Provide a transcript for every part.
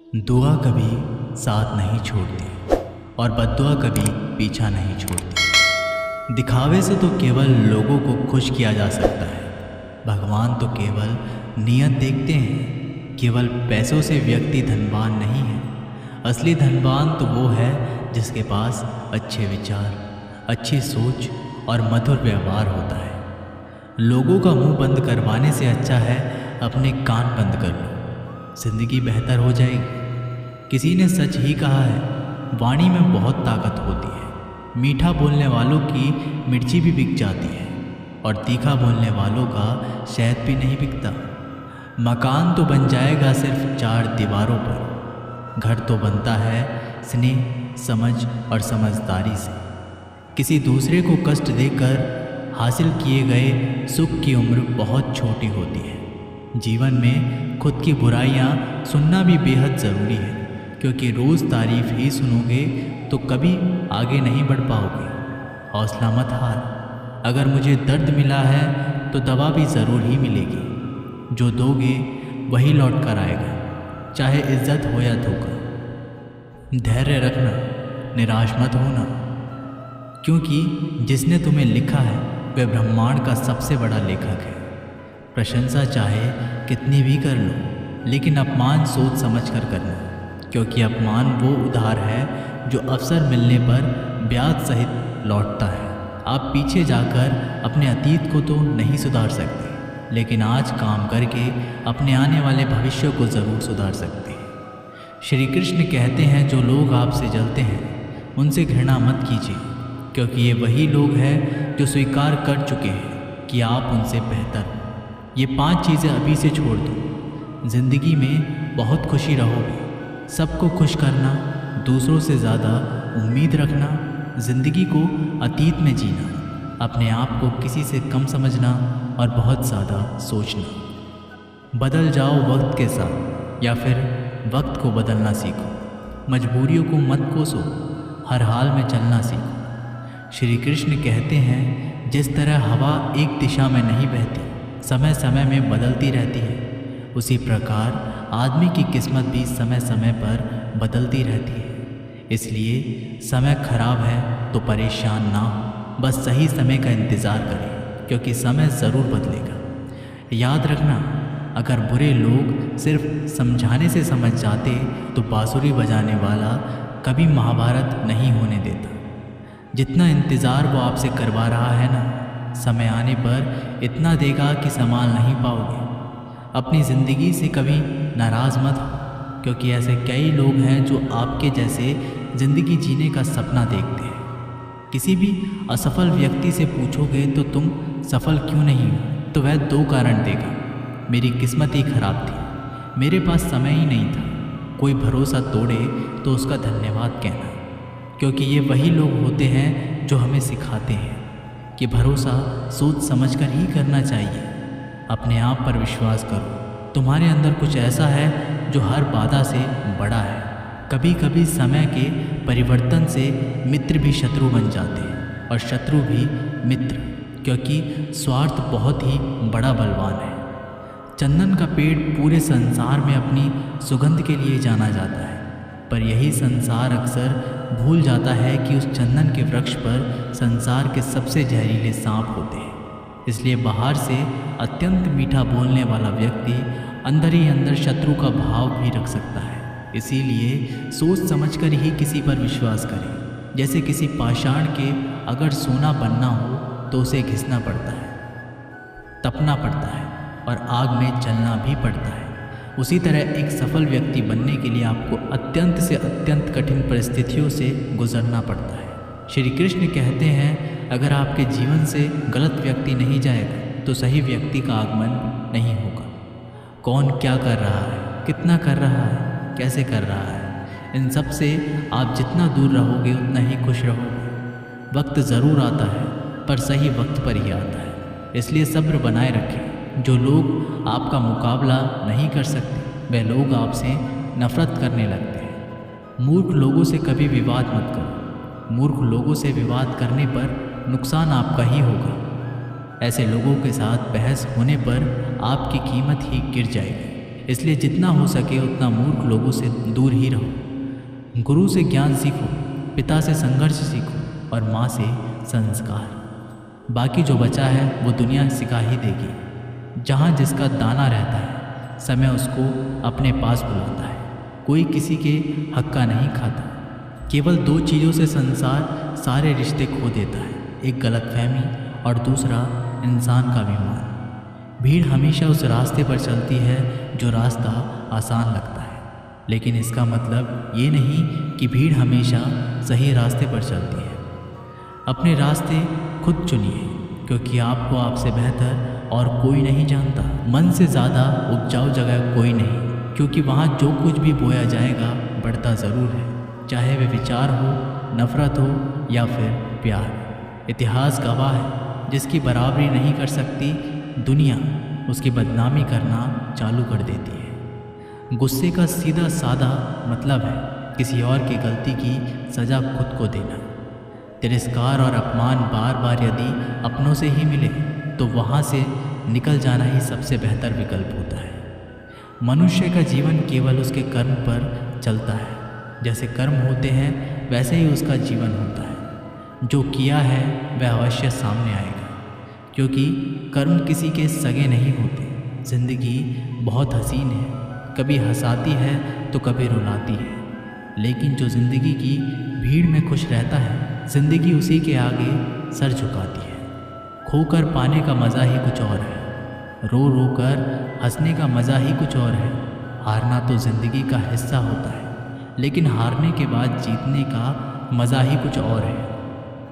दुआ कभी साथ नहीं छोड़ती और बद्दुआ कभी पीछा नहीं छोड़ती। दिखावे से तो केवल लोगों को खुश किया जा सकता है। भगवान तो केवल नियत देखते हैं। केवल पैसों से व्यक्ति धनवान नहीं है। असली धनवान तो वो है जिसके पास अच्छे विचार, अच्छी सोच और मधुर व्यवहार होता है। लोगों का मुंह बंद करवाने से अच्छा है अपने कान बंद कर लो, जिंदगी बेहतर हो जाएगी। किसी ने सच ही कहा है, वाणी में बहुत ताकत होती है। मीठा बोलने वालों की मिर्ची भी बिक जाती है और तीखा बोलने वालों का शहद भी नहीं बिकता। मकान तो बन जाएगा सिर्फ 4 दीवारों पर। घर तो बनता है स्नेह, समझ और समझदारी से। किसी दूसरे को कष्ट देकर हासिल किए गए सुख की उम्र बहुत छोटी होती है। जीवन में खुद की बुराइयां सुनना भी बेहद ज़रूरी है, क्योंकि रोज़ तारीफ ही सुनोगे तो कभी आगे नहीं बढ़ पाओगे। हौसला मत हार। अगर मुझे दर्द मिला है तो दवा भी ज़रूर ही मिलेगी। जो दोगे वही लौट कर आएगा, चाहे इज्जत हो या धोखा। धैर्य रखना, निराश मत होना, क्योंकि जिसने तुम्हें लिखा है वह ब्रह्मांड का सबसे बड़ा लेखक है। प्रशंसा चाहे कितनी भी कर लो, लेकिन अपमान सोच समझ कर करना, क्योंकि अपमान वो उधार है जो अवसर मिलने पर ब्याज सहित लौटता है। आप पीछे जाकर अपने अतीत को तो नहीं सुधार सकते, लेकिन आज काम करके अपने आने वाले भविष्य को ज़रूर सुधार सकते हैं। श्री कृष्ण कहते हैं, जो लोग आपसे जलते हैं उनसे घृणा मत कीजिए, क्योंकि ये वही लोग हैं जो स्वीकार कर चुके हैं कि आप उनसे बेहतर हो। ये 5 चीज़ें अभी से छोड़ दो। ज़िंदगी में बहुत खुशी रहोगे। सबको खुश करना, दूसरों से ज़्यादा उम्मीद रखना, ज़िंदगी को अतीत में जीना, अपने आप को किसी से कम समझना और बहुत ज़्यादा सोचना। बदल जाओ वक्त के साथ, या फिर वक्त को बदलना सीखो। मजबूरियों को मत कोसो, हर हाल में चलना सीखो। श्री कृष्ण कहते हैं, जिस तरह हवा एक दिशा में नहीं बहती, समय समय में बदलती रहती है, उसी प्रकार आदमी की किस्मत भी समय समय पर बदलती रहती है। इसलिए समय खराब है तो परेशान ना हो, बस सही समय का इंतज़ार करें, क्योंकि समय ज़रूर बदलेगा। याद रखना, अगर बुरे लोग सिर्फ समझाने से समझ जाते तो बांसुरी बजाने वाला कभी महाभारत नहीं होने देता। जितना इंतज़ार वो आपसे करवा रहा है ना, समय आने पर इतना देगा कि संभाल नहीं पाओगे। अपनी ज़िंदगी से कभी नाराज़ मत हो, क्योंकि ऐसे कई लोग हैं जो आपके जैसे ज़िंदगी जीने का सपना देखते हैं। किसी भी असफल व्यक्ति से पूछोगे तो तुम सफल क्यों नहीं हो, तो वह 2 कारण देगा। मेरी किस्मत ही खराब थी, मेरे पास समय ही नहीं था। कोई भरोसा तोड़े तो उसका धन्यवाद कहना, क्योंकि ये वही लोग होते हैं जो हमें सिखाते हैं कि भरोसा सोच समझकर ही करना चाहिए। अपने आप पर विश्वास करो, तुम्हारे अंदर कुछ ऐसा है जो हर बाधा से बड़ा है। कभी कभी समय के परिवर्तन से मित्र भी शत्रु बन जाते हैं और शत्रु भी मित्र, क्योंकि स्वार्थ बहुत ही बड़ा बलवान है। चंदन का पेड़ पूरे संसार में अपनी सुगंध के लिए जाना जाता है, पर यही संसार अक्सर भूल जाता है कि उस चंदन के वृक्ष पर संसार के सबसे जहरीले सांप होते हैं। इसलिए बाहर से अत्यंत मीठा बोलने वाला व्यक्ति अंदर ही अंदर शत्रु का भाव भी रख सकता है। इसीलिए सोच समझकर ही किसी पर विश्वास करें। जैसे किसी पाषाण के अगर सोना बनना हो तो उसे घिसना पड़ता है, तपना पड़ता है और आग में जलना भी पड़ता है। उसी तरह एक सफल व्यक्ति बनने के लिए आपको अत्यंत से अत्यंत कठिन परिस्थितियों से गुजरना पड़ता है। श्री कृष्ण कहते हैं, अगर आपके जीवन से गलत व्यक्ति नहीं जाएगा तो सही व्यक्ति का आगमन नहीं होगा। कौन क्या कर रहा है, कितना कर रहा है, कैसे कर रहा है, इन सब से आप जितना दूर रहोगे उतना ही खुश रहोगे। वक्त ज़रूर आता है, पर सही वक्त पर ही आता है। इसलिए सब्र बनाए रखें। जो लोग आपका मुकाबला नहीं कर सकते, वे लोग आपसे नफरत करने लगते हैं। मूर्ख लोगों से कभी विवाद मत करो। मूर्ख लोगों से विवाद करने पर नुकसान आपका ही होगा। ऐसे लोगों के साथ बहस होने पर आपकी कीमत ही गिर जाएगी। इसलिए जितना हो सके उतना मूर्ख लोगों से दूर ही रहो। गुरु से ज्ञान सीखो, पिता से संघर्ष सीखो और माँ से संस्कार। बाकी जो बचा है वो दुनिया सिखा ही देगी। जहाँ जिसका दाना रहता है, समय उसको अपने पास बुलाता है। कोई किसी के हक का नहीं खाता। केवल दो चीज़ों से संसार सारे रिश्ते खो देता है, एक गलतफहमी और दूसरा इंसान का अभिमान। भीड़ हमेशा उस रास्ते पर चलती है जो रास्ता आसान लगता है, लेकिन इसका मतलब ये नहीं कि भीड़ हमेशा सही रास्ते पर चलती है। अपने रास्ते खुद चुनिए, क्योंकि आपको आपसे बेहतर और कोई नहीं जानता। मन से ज़्यादा उपजाऊ जगह कोई नहीं, क्योंकि वहाँ जो कुछ भी बोया जाएगा बढ़ता ज़रूर है, चाहे वे विचार हो, नफ़रत हो या फिर प्यार। इतिहास गवाह है, जिसकी बराबरी नहीं कर सकती दुनिया उसकी बदनामी करना चालू कर देती है। गुस्से का सीधा साधा मतलब है किसी और की गलती की सज़ा खुद को देना। तिरस्कार और अपमान बार बार यदि अपनों से ही मिले तो वहाँ से निकल जाना ही सबसे बेहतर विकल्प होता है। मनुष्य का जीवन केवल उसके कर्म पर चलता है। जैसे कर्म होते हैं वैसे ही उसका जीवन होता है। जो किया है वह अवश्य सामने आएगा, क्योंकि कर्म किसी के सगे नहीं होते। ज़िंदगी बहुत हसीन है, कभी हंसाती है तो कभी रुलाती है, लेकिन जो ज़िंदगी की भीड़ में खुश रहता है, ज़िंदगी उसी के आगे सर झुकाती है। खोकर पाने का मज़ा ही कुछ और है, रो रो कर हंसने का मज़ा ही कुछ और है। हारना तो ज़िंदगी का हिस्सा होता है, लेकिन हारने के बाद जीतने का मज़ा ही कुछ और है।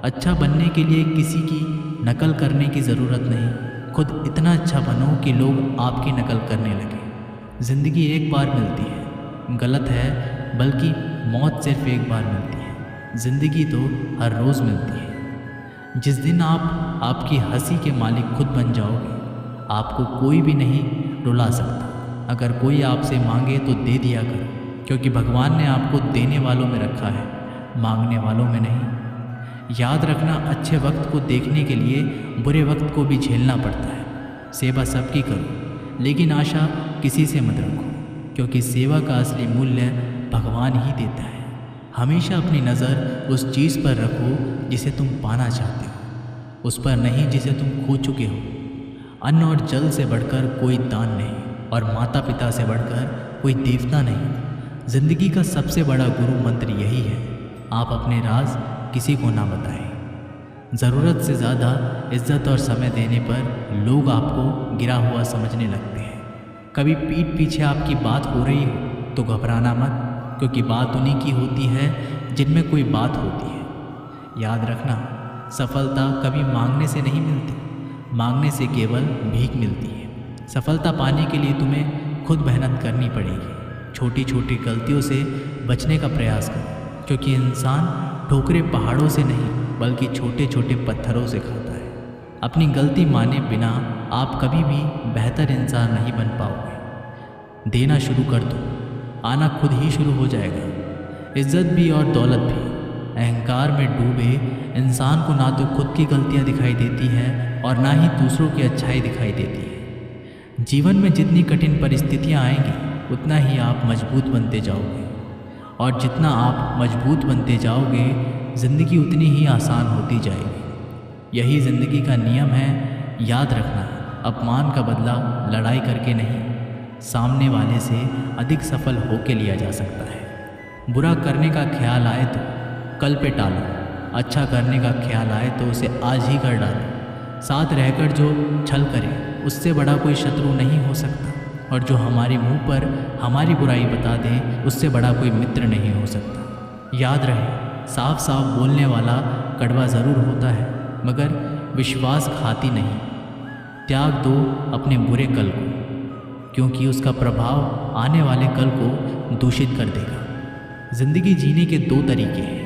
अच्छा बनने के लिए किसी की नकल करने की ज़रूरत नहीं, खुद इतना अच्छा बनो कि लोग आपकी नकल करने लगे। ज़िंदगी एक बार मिलती है, गलत है, बल्कि मौत सिर्फ एक बार मिलती है। ज़िंदगी तो हर रोज़ मिलती है। जिस दिन आप आपकी हंसी के मालिक खुद बन जाओगे, आपको कोई भी नहीं रुला सकता। अगर कोई आपसे मांगे तो दे दिया करो, क्योंकि भगवान ने आपको देने वालों में रखा है, मांगने वालों में नहीं। याद रखना, अच्छे वक्त को देखने के लिए बुरे वक्त को भी झेलना पड़ता है। सेवा सबकी करो, लेकिन आशा किसी से मत रखो, क्योंकि सेवा का असली मूल्य भगवान ही देता है। हमेशा अपनी नज़र उस चीज़ पर रखो जिसे तुम पाना चाहते हो, उस पर नहीं जिसे तुम खो चुके हो। अन्न और जल से बढ़कर कोई दान नहीं, और माता पिता से बढ़कर कोई देवता नहीं। जिंदगी का सबसे बड़ा गुरु मंत्र यही है, आप अपने राज किसी को ना बताएं। ज़रूरत से ज़्यादा इज्जत और समय देने पर लोग आपको गिरा हुआ समझने लगते हैं। कभी पीठ पीछे आपकी बात हो रही हो तो घबराना मत, क्योंकि बात उन्हीं की होती है जिनमें कोई बात होती है। याद रखना, सफलता कभी मांगने से नहीं मिलती, मांगने से केवल भीख मिलती है। सफलता पाने के लिए तुम्हें खुद मेहनत करनी पड़ेगी। छोटी छोटी गलतियों से बचने का प्रयास करो, क्योंकि इंसान ठोकरें पहाड़ों से नहीं बल्कि छोटे छोटे पत्थरों से खाता है। अपनी गलती माने बिना आप कभी भी बेहतर इंसान नहीं बन पाओगे। देना शुरू कर दो, आना खुद ही शुरू हो जाएगा। इज्जत भी और दौलत भी। अहंकार में डूबे इंसान को ना तो खुद की गलतियां दिखाई देती है और ना ही दूसरों की अच्छाई दिखाई देती है। जीवन में जितनी कठिन परिस्थितियां आएंगी उतना ही आप मजबूत बनते जाओगे, और जितना आप मजबूत बनते जाओगे ज़िंदगी उतनी ही आसान होती जाएगी। यही ज़िंदगी का नियम है। याद रखना, अपमान का बदला लड़ाई करके नहीं, सामने वाले से अधिक सफल होके लिया जा सकता है। बुरा करने का ख्याल आए तो कल पे टालो, अच्छा करने का ख्याल आए तो उसे आज ही कर डालो। साथ रहकर जो छल करे उससे बड़ा कोई शत्रु नहीं हो सकता, और जो हमारे मुंह पर हमारी बुराई बता दे उससे बड़ा कोई मित्र नहीं हो सकता। याद रहे, साफ साफ बोलने वाला कड़वा ज़रूर होता है, मगर विश्वास घाती नहीं। त्याग दो अपने बुरे कल को, क्योंकि उसका प्रभाव आने वाले कल को दूषित कर देगा। ज़िंदगी जीने के दो तरीके हैं,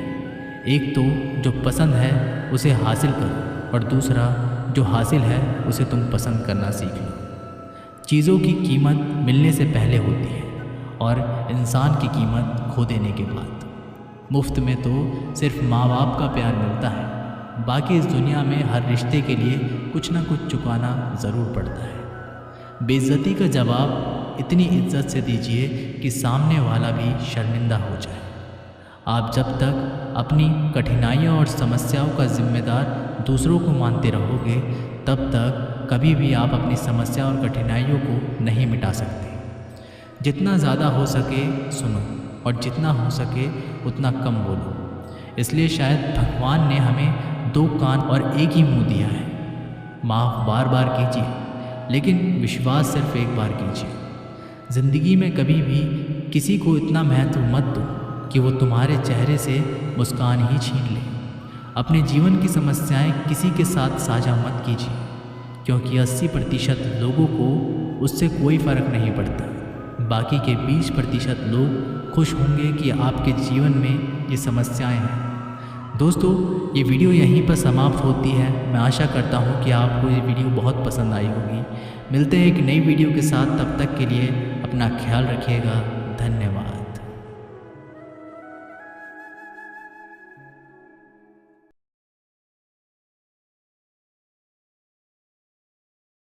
एक तो जो पसंद है उसे हासिल करो, और दूसरा जो हासिल है उसे तुम पसंद करना सीख लो। चीज़ों की कीमत मिलने से पहले होती है, और इंसान की कीमत खो देने के बाद। मुफ्त में तो सिर्फ माँ बाप का प्यार मिलता है, बाकी इस दुनिया में हर रिश्ते के लिए कुछ ना कुछ चुकाना ज़रूर पड़ता है। बेइज्जती का जवाब इतनी इज्जत से दीजिए कि सामने वाला भी शर्मिंदा हो जाए। आप जब तक अपनी कठिनाइयों और समस्याओं का जिम्मेदार दूसरों को मानते रहोगे, तब तक कभी भी आप अपनी समस्या और कठिनाइयों को नहीं मिटा सकते। जितना ज़्यादा हो सके सुनो और जितना हो सके उतना कम बोलो। इसलिए शायद भगवान ने हमें 2 कान और एक ही मुंह दिया है। माफ़ बार बार कीजिए, लेकिन विश्वास सिर्फ एक बार कीजिए। ज़िंदगी में कभी भी किसी को इतना महत्व मत दो कि वो तुम्हारे चेहरे से मुस्कान ही छीन ले। अपने जीवन की समस्याएं किसी के साथ साझा मत कीजिए, क्योंकि 80% लोगों को उससे कोई फ़र्क नहीं पड़ता। बाकी के 20% लोग खुश होंगे कि आपके जीवन में ये समस्याएं हैं। दोस्तों, ये वीडियो यहीं पर समाप्त होती है। मैं आशा करता हूँ कि आपको ये वीडियो बहुत पसंद आई होगी। मिलते हैं एक नई वीडियो के साथ, तब तक के लिए अपना ख्याल रखिएगा। धन्यवाद।